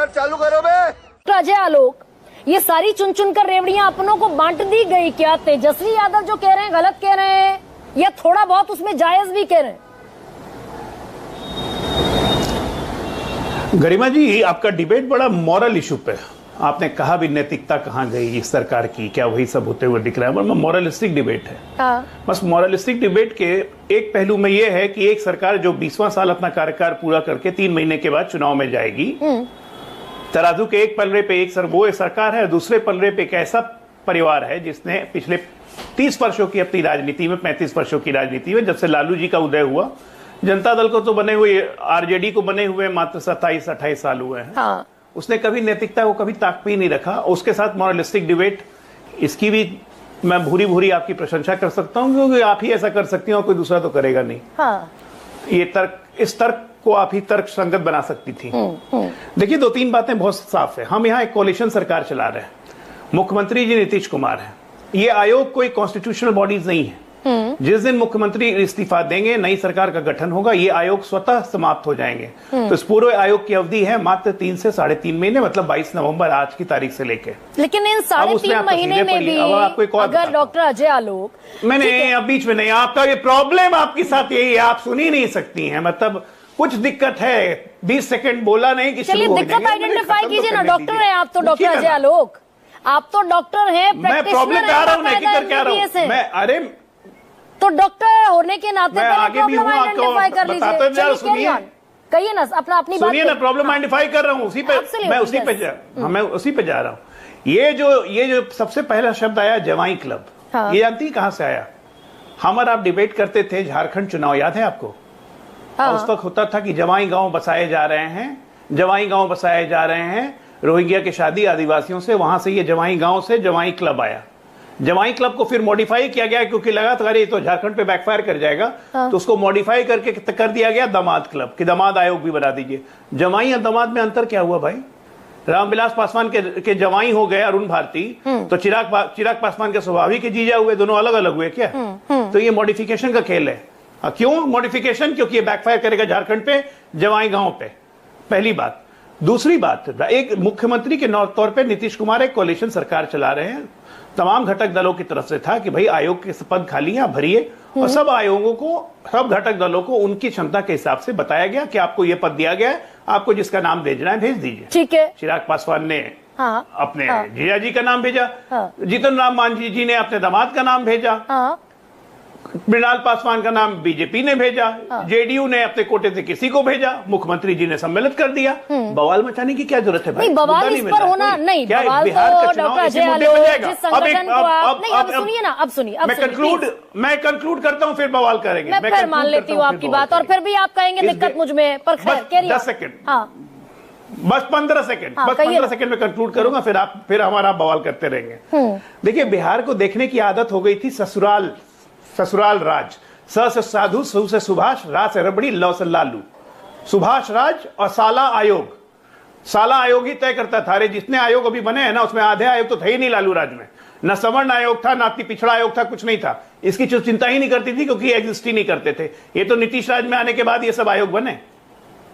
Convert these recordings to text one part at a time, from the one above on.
Picture चालू करो बे। अजय आलोक, ये सारी चुन चुन कर रेवड़ियां अपनों को बांट दी गई क्या? तेजस्वी यादव जो कह रहे हैं गलत कह रहे हैं या थोड़ा बहुत उसमें जायज भी कह रहे हैं? गरिमा जी, आपका डिबेट बड़ा मॉरल इशू पे। आपने कहा भी नैतिकता कहाँ गई इस सरकार की, क्या वही सब होते हुए दिख रहा है? मॉरलिस्टिक डिबेट है। बस मॉरलिस्टिक डिबेट के एक पहलू में यह है कि एक सरकार जो 20वां साल अपना कार्यकाल पूरा करके 3 महीने के बाद चुनाव में जाएगी, तराजू के एक पलड़े पे वो सरकार है, दूसरे पलड़े पे एक ऐसा परिवार है जिसने पिछले 30 वर्षों की अपनी राजनीति में, 35 वर्षों की राजनीति में, जब से लालू जी का उदय हुआ, जनता दल को तो बने हुए, आरजेडी को बने हुए मात्र 27-28 साल हुए हैं। हाँ। उसने कभी नैतिकता को कभी ताक पे नहीं रखा। उसके साथ मॉरलिस्टिक डिबेट, इसकी भी मैं भूरी भूरी आपकी प्रशंसा कर सकता हूं, क्योंकि आप ही ऐसा कर सकती हो, कोई दूसरा तो करेगा नहीं। हाँ। ये तर्क, इस तर्क को आप ही तर्क संगत बना सकती थी। देखिए, 2-3 बातें बहुत साफ है। हम यहाँ एक कोalition सरकार चला रहे हैं। मुख्यमंत्री जी नीतीश कुमार है। ये आयोग कोई कॉन्स्टिट्यूशनल बॉडीज नहीं है। जिस दिन मुख्यमंत्री इस्तीफा देंगे, नई सरकार का गठन होगा, ये आयोग स्वतः समाप्त हो जाएंगे। तो इस पूरे आयोग की अवधि है मात्र 3 से 3.5 महीने, मतलब 22 नवंबर आज की तारीख से लेके। लेकिन इन 3.5 महीने में भी अगर डॉक्टर अजय आलोक, मैंने अब बीच में नहीं, आपका ये प्रॉब्लम आपके साथ यही है, आप सुन ही नहीं सकती हैं। मतलब कुछ दिक्कत है, 20 सेकंड बोला नहीं कि चलिए दिक्कत आइडेंटिफाई कीजिए ना। डॉक्टर है आप तो, डॉक्टर अजय आलोक आप तो डॉक्टर हैं, मैं प्रॉब्लम पे आ रहा हूँ, नहीं करके आ रहा हूँ मैं। अरे तो डॉक्टर होने के नाते आगे भी हूँ, आइडेंटिफाई कर लीजिए। कहिए ना अपना, अपनी बात सुनिए ना। प्रॉब्लम आइडेंटिफाई कर रहा हूँ, उसी पे मैं उसी पे जा रहा हूँ। ये जो सबसे पहला शब्द आया जवाई क्लब, ये जानती है कहां से आया? हम और आप डिबेट करते थे झारखंड चुनाव, याद है आपको? उस वक्त होता था कि जवाई गांव बसाए जा रहे हैं, जवाई गांव बसाए जा रहे हैं, रोहिंग्या की शादी आदिवासियों से, वहां से ये जवाई गांव से जवाई क्लब आया। जवाई क्लब को फिर मॉडिफाई किया गया, क्योंकि लगा था अरे तो झारखंड पे बैकफायर कर जाएगा। तो उसको मॉडिफाई करके कर दिया गया दामाद क्लब, कि दामाद आयोग भी बना दीजिए। जवाई और दामाद में अंतर क्या हुआ भाई? रामविलास पासवान के जवाई हो गए अरुण भारती, तो चिराग पासवान के स्वाभाविक जीजा हुए, दोनों अलग अलग हुए क्या? तो ये मॉडिफिकेशन का खेल है। क्यों मॉडिफिकेशन? क्योंकि ये बैकफायर करेगा झारखंड पे, जवाई गांव पे। पहली बात। दूसरी बात, एक मुख्यमंत्री के तौर पे नीतीश कुमार एक कोalition सरकार चला रहे हैं। तमाम घटक दलों की तरफ से था कि भाई आयोग के पद खाली हैं, भरिए। और सब आयोगों को, सब घटक दलों को उनकी क्षमता के हिसाब से बताया गया कि आपको ये पद दिया गया है, आपको जिसका नाम भेजना है भेज दीजिए। ठीक है। चिराग पासवान ने अपने जीजा जी का नाम भेजा, जीतन राम मांझी जी ने अपने दामाद का नाम भेजा, मृणाल पासवान का नाम बीजेपी ने भेजा, जेडीयू ने अपने कोटे से किसी को भेजा, मुख्यमंत्री जी ने सम्मिलित कर दिया। बवाल मचाने की क्या जरूरत है भाई? नहीं, बवाल इस पर होना नहीं। बवाल तो डॉक्टर अजय आलोक जिस संगठन को आप नहीं, अब सुनिए ना, अब सुनिए, मैं कंक्लूड करता हूँ, फिर बवाल करेंगे। मैं फिर मान लेती हूँ आपकी बात, और फिर भी आप कहेंगे दिक्कत मुझ में, पर खैर 10 सेकंड, बस 15 सेकंड, बस 15 सेकंड में कंक्लूड करूंगा, फिर हमारा बवाल करते रहेंगे। देखिए, बिहार को देखने की आदत हो गई थी ससुराल राज। स से साधु, सु से सुभाष, रा से रबड़ी, लव से लालू। सुभाष राज और साला आयोग। साला आयोग ही तय करता था। अरे जितने आयोग अभी बने हैं ना, उसमें आधे आयोग तो थे ही नहीं लालू राज में। न सवर्ण आयोग था, न अति पिछड़ा आयोग था, कुछ नहीं था। इसकी चिंता ही नहीं करती थी, क्योंकि एग्जिस्ट ही नहीं करते थे। ये तो नीतीश राज में आने के बाद ये सब आयोग बने।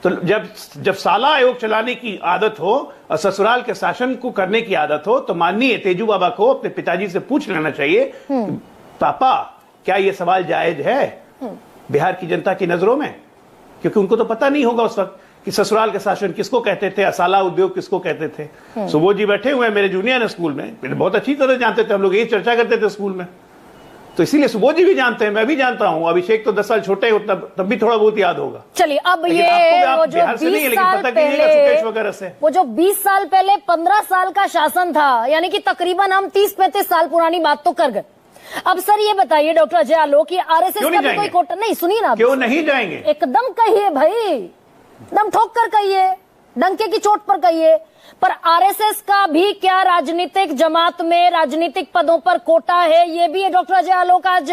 तो जब साला आयोग चलाने की आदत हो और ससुराल के शासन को करने की आदत हो, तो माननीय तेजू बाबा को अपने पिताजी से पूछ लेना चाहिए, पापा क्या ये सवाल जायज है बिहार की जनता की नजरों में? क्योंकि उनको तो पता नहीं होगा उस वक्त कि ससुराल के शासन किसको कहते थे, असाला उद्योग किसको कहते थे। सुबोध जी बैठे हुए हैं मेरे जूनियर है स्कूल में, बहुत अच्छी तरह जानते थे, हम लोग यही चर्चा करते थे स्कूल में। तो इसीलिए सुबोध जी भी जानते हैं, मैं भी जानता हूँ। अभिषेक तो 10 साल छोटे हो, तब भी थोड़ा बहुत याद होगा। चलिए, अब ये वो जो 20 साल पहले, वगैरह से वो जो 20 साल पहले 15 साल का शासन था, यानी कि तकरीबन हम 30-35 साल पुरानी बात तो कर गए। अब सर ये बताइए डॉक्टर अजय आलोक, कि आरएसएस का भी कोई कोटा नहीं? सुनिए ना, क्यों नहीं जाएंगे? एकदम कहिए भाई, दम ठोक कर कहिए, डंके की चोट पर कहिए। पर आरएसएस का भी क्या राजनीतिक जमात में राजनीतिक पदों पर कोटा है? ये भी डॉक्टर अजय आलोक आज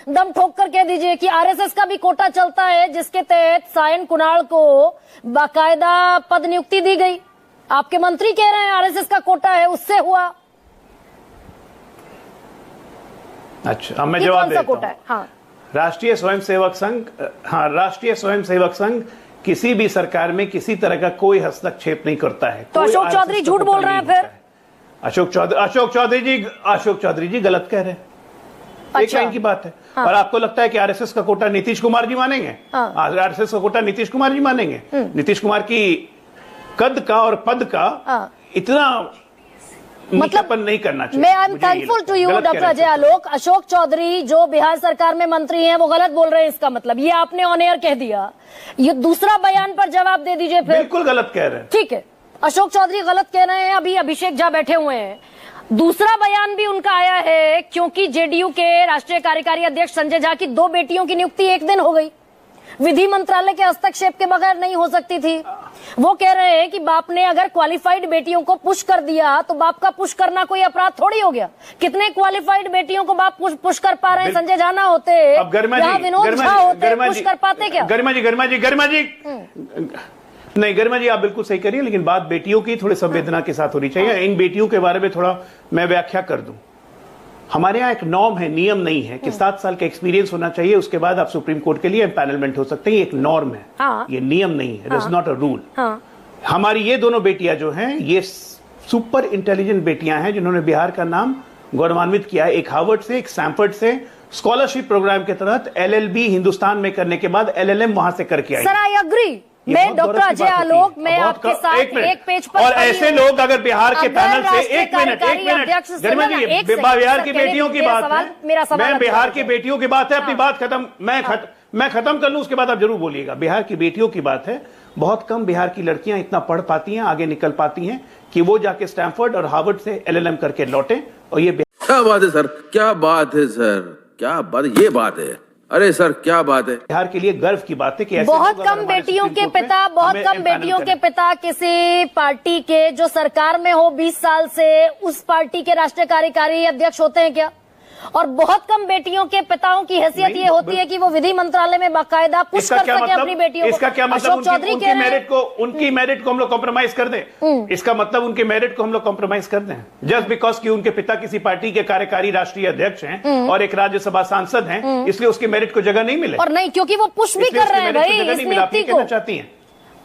दम ठोक कर कह दीजिए कि आरएसएस का भी कोटा चलता है, जिसके तहत सायन कुणाल को बाकायदा पद नियुक्ति दी गई। आपके मंत्री कह रहे हैं आरएसएस का कोटा है, उससे हुआ। अच्छा, अब मैं जवाब देता हूं। राष्ट्रीय स्वयंसेवक संघ किसी भी सरकार में किसी तरह का कोई हस्तक्षेप नहीं करता है। तो अशोक चौधरी झूठ बोल रहे हैं फिर? अशोक चौधरी जी गलत कह रहे हैं। एक लाइन की बात है। हाँ। और आपको लगता है कि आरएसएस का कोटा नीतीश कुमार जी मानेंगे? हाँ। आरएसएस का कोटा नीतीश कुमार जी मानेंगे? नीतीश कुमार की कद का और पद का इतना मतलब नहीं करना चाहिए। मैं I am thankful to you doctor Ajay Alok. Ashok Chaudhary जो बिहार सरकार में मंत्री हैं वो गलत बोल रहे हैं, इसका मतलब ये आपने ऑन एयर कह दिया। ये दूसरा बयान पर जवाब दे दीजिए फिर। बिल्कुल गलत कह रहे हैं। ठीक है, अशोक चौधरी गलत कह रहे हैं। अभी अभिषेक झा बैठे हुए हैं, दूसरा बयान भी उनका आया है क्योंकि जेडीयू के राष्ट्रीय कार्यकारी अध्यक्ष संजय झा की 2 बेटियों की नियुक्ति एक दिन हो गई, विधि मंत्रालय के हस्तक्षेप के बगैर नहीं हो सकती थी। वो कह रहे हैं कि बाप ने अगर क्वालिफाइड बेटियों को पुश कर दिया तो बाप का पुश करना कोई अपराध थोड़ी हो गया। कितने क्वालिफाइड बेटियों को बाप पुश कर पा रहे हैं? संजय झा ना होते या विनोद झा होते पुश कर पाते क्या? गरिमा जी नहीं, गरिमा जी आप बिल्कुल सही करिए, लेकिन बात बेटियों की थोड़ी संवेदना के साथ होनी चाहिए। इन बेटियों के बारे में थोड़ा मैं व्याख्या कर दूं। हमारे यहाँ एक नॉर्म है, नियम नहीं है कि 7 साल का एक्सपीरियंस होना चाहिए, उसके बाद आप सुप्रीम कोर्ट के लिए पैनलमेंट हो सकते हैं। ये एक नॉर्म है। हाँ। ये नियम नहीं है। It is not a rule. हमारी ये दोनों बेटियां जो हैं ये सुपर इंटेलिजेंट बेटियां हैं जिन्होंने बिहार का नाम गौरवान्वित किया है। एक हार्वर्ड से, एक स्टैनफोर्ड से स्कॉलरशिप प्रोग्राम के तहत LLB हिंदुस्तान में करने के बाद LLM वहां से करके आई। Sir I agree. मैं डॉक्टर अजय आलोक, मैं आपके साथ एक पेज पर और ऐसे लोग अगर बिहार के पैनल से एक मिनट गरिमा जी, बिहार की बेटियों की बात है, मैं बिहार की बेटियों की बात है, अपनी बात खत्म, मैं खत्म कर लूं, उसके बाद आप जरूर बोलिएगा। बिहार की बेटियों की बात है। बहुत कम बिहार की लड़कियां इतना पढ़ पाती हैं, आगे निकल पाती हैं कि वो जाके स्टैनफोर्ड और हार्वर्ड से LLM करके लौटे। और ये क्या बात है सर, क्या बात है सर, क्या बात, ये बात है। अरे सर क्या बात है। बिहार के लिए गर्व की बात है कि बहुत कम बेटियों के पिता, बहुत कम बेटियों के पिता किसी पार्टी के जो सरकार में हो 20 साल से उस पार्टी के राष्ट्रीय कार्यकारी अध्यक्ष होते हैं क्या? और बहुत कम बेटियों के पिताओं की हैसियत ये होती है कि वो विधि मंत्रालय में बाकायदा पुश कर सके अपनी बेटियों को। इसका क्या मतलब उनकी मेरिट को हम लोग कॉम्प्रोमाइज कर दें? इसका मतलब उनके मेरिट को हम लोग कॉम्प्रोमाइज कर दें जस्ट बिकॉज कि उनके पिता किसी पार्टी के कार्यकारी राष्ट्रीय अध्यक्ष हैं और एक राज्यसभा सांसद हैं, इसलिए उसके मेरिट को जगह नहीं मिले? और नहीं, क्योंकि वो पुश भी कर रहे हैं भाई इस नियुक्ति को। चाहती है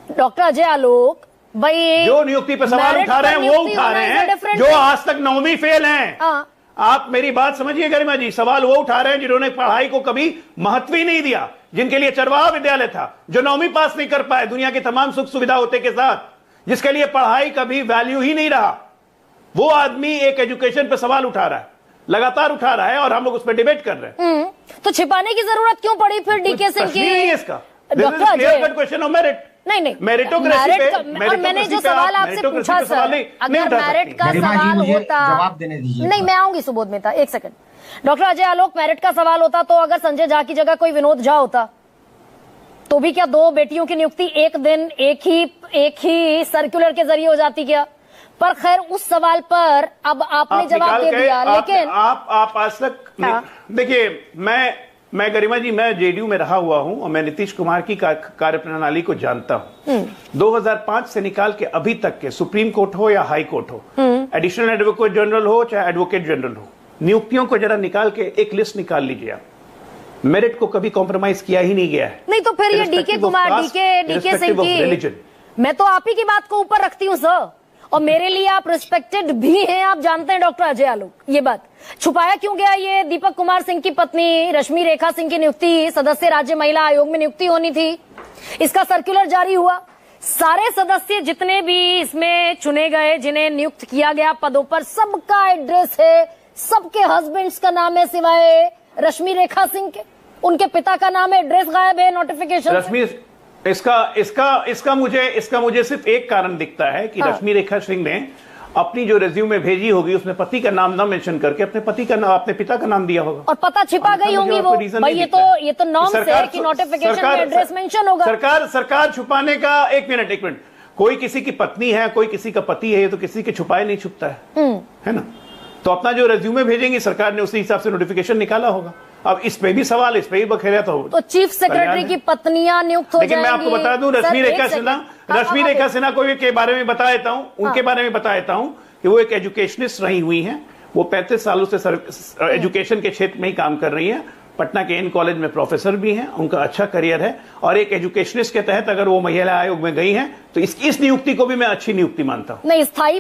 डॉक्टर अजय आलोक भाई, जो नियुक्ति पर सवाल उठा रहे हैं वो उठा रहे हैं जो आज तक 9वीं फेल हैं। आप मेरी बात समझिए गरिमा जी, सवाल वो उठा रहे हैं जिन्होंने पढ़ाई को कभी महत्व ही नहीं दिया, जिनके लिए चरवाहा विद्यालय था, जो 9वीं पास नहीं कर पाए दुनिया की तमाम सुख सुविधा होते के साथ, जिसके लिए पढ़ाई कभी वैल्यू ही नहीं रहा। वो आदमी एक एजुकेशन पे सवाल उठा रहा है, लगातार उठा रहा है और हम लोग उस पर डिबेट कर रहे हैं। तो छिपाने की जरूरत क्यों पड़ी फिर डीके सिंह की? नहीं है इसका क्वेश्चन ऑफ मेरिट। नहीं मेरिटोक्रेसी पे, और मैंने जो सवाल आपसे पूछा सर, अगर मेरिट का सवाल होता, जवाब देने दीजिए। नहीं मैं आऊंगी सुबोध मेहता, एक सेकंड। डॉक्टर अजय आलोक, मेरिट का सवाल होता तो अगर संजय झा की जगह कोई विनोद झा होता तो भी क्या 2 बेटियों की नियुक्ति एक दिन एक ही सर्कुलर के जरिए हो जाती क्या? पर खैर उस सवाल पर अब आपने जवाब दे दिया। लेकिन आप आज तक देखिए, मैं गरिमा जी, मैं जेडीयू में रहा हुआ हूं और मैं नीतीश कुमार की कार्यप्रणाली को जानता हूं। 2005 से निकाल के अभी तक के सुप्रीम कोर्ट हो या हाई कोर्ट हो, एडिशनल एडवोकेट जनरल हो चाहे एडवोकेट जनरल हो, नियुक्तियों को जरा निकाल के एक लिस्ट निकाल लीजिए आप। मेरिट को कभी कॉम्प्रोमाइज किया ही नहीं गया है। नहीं तो फिर ये डीके कुमार, डीके सिंह की, मैं तो आप ही की बात को ऊपर रखती हूँ सर, और मेरे लिए आप रिस्पेक्टेड भी हैं, आप जानते हैं डॉक्टर अजय आलोक। ये बात छुपाया क्यों गया? ये दीपक कुमार सिंह की पत्नी रश्मि रेखा सिंह की नियुक्ति सदस्य राज्य महिला आयोग में नियुक्ति होनी थी, इसका सर्कुलर जारी हुआ। सारे सदस्य जितने भी इसमें चुने गए, जिन्हें नियुक्त किया गया पदों पर, सबका एड्रेस है, सबके हस्बैंड्स का नाम है सिवाय रश्मि रेखा सिंह के। उनके पिता का नाम है, एड्रेस गायब है नोटिफिकेशन। इसका मुझे सिर्फ एक कारण दिखता है कि रश्मि रेखा सिंह ने अपनी जो रिज्यूमे भेजी होगी उसमें पति का नाम न मेंशन करके अपने पिता का नाम दिया होगा और पता छिपा गई होंगी वो। भाई ये तो नॉर्म है कि नोटिफिकेशन में एड्रेस मेंशन होगा। सरकार छुपाने का एक मिनट, कोई किसी की पत्नी है, कोई किसी का पति है, तो किसी के छुपाए नहीं छुपता है ना? तो अपना जो रिज्यूमे भेजेंगे सरकार ने उसी हिसाब से नोटिफिकेशन निकाला होगा। अब इस पे भी सवाल, इस पे भी बखेरा तो चीफ सेक्रेटरी की पत्नियां नियुक्त हो जाएंगी। लेकिन मैं आपको बता दूं, रश्मि रेखा सिन्हा को के बारे में बता देता हूं, उनके बारे में बता देता हूं कि वो एक एजुकेशनिस्ट रही हुई हैं। वो 35 सालों से एजुकेशन के क्षेत्र में ही काम कर रही हैं। पटना के इन कॉलेज में प्रोफेसर भी हैं, उनका अच्छा करियर है, और एक एजुकेशनिस्ट के तहत अगर वो महिला आयोग में गई हैं तो इस नियुक्ति को भी मैं अच्छी नियुक्ति मानता हूं। नहीं, स्थायी